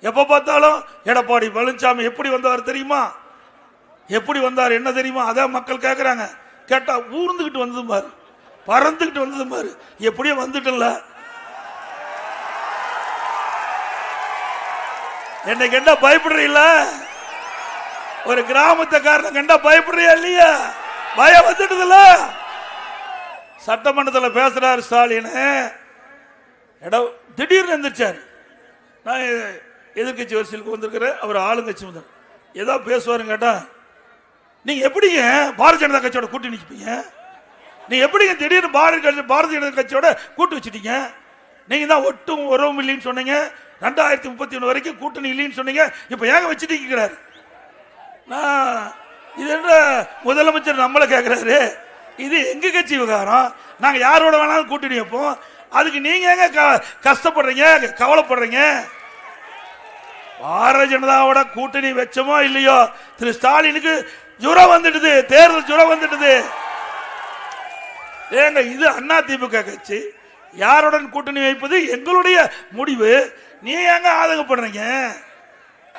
எப்ப பார்த்தாலும் எடப்பாடி பழனிசாமி எப்படி வந்தார் தெரியுமா, எப்படி வந்தார் என்ன தெரியுமா, அதான் மக்கள் கேட்கறாங்க. கேட்டா ஊர்ந்துகிட்டு வந்தது பாரு, பறந்துகிட்டு வந்தது பாரு, எப்படியோ வந்துட்டல. என்னை கண்டா பயப்படுறீல்ல? ஒரு கிராமத்துக்காரன் கண்டா பயப்படுறியா இல்லையா? பயம் வந்துடுதுல. சட்டமன்றத்தில் பேசுறாரு ஸ்டாலின், திடீர்னு எந்திரிச்சார். நான் எதிர்கட்சி வரிசையில் வந்திருக்கிறேன், அவர் ஆளுங்கட்சி வந்தார். ஏதாவது பேசுவாருன்னு கேட்டா, நீங்க எப்படிங்க பாரதிய ஜனதா கட்சியோட கூட்டணி நிற்பீங்க? நீங்க எப்படிங்க திடீர்னு பாரதிய ஜனதா கட்சியோட கூட்டு வச்சுட்டீங்க? நீங்க தான் ஒட்டும் உறவும் இல்லைன்னு சொன்னீங்க, 2031 வரைக்கும் கூட்டணி இல்லைன்னு சொன்னீங்க, இப்ப ஏங்க வச்சுட்டீங்கிறாரு. நான் இது என்ன முதலமைச்சர் நம்மளை கேட்கிறாரு, இது எங்க கட்சி விவகாரம், நாங்க யாரோட வேணாலும் கூட்டணி வைப்போம், அதுக்கு நீங்க எங்க கஷ்டப்படுறீங்க கவலைப்படுறீங்க? பாரதிய ஜனதாவோட கூட்டணி வச்சமோ இல்லையோ, திரு ஸ்டாலினுக்கு ஜுரம் வந்துடுது, தேர்தல் ஜுரம் வந்துடுது. ஏங்க இது அண்ணா திமுக கட்சி, யாருடன் கூட்டணி வைப்பது எங்களுடைய முடிவு, நீ ஏங்க ஆதங்கப்படுறீங்க?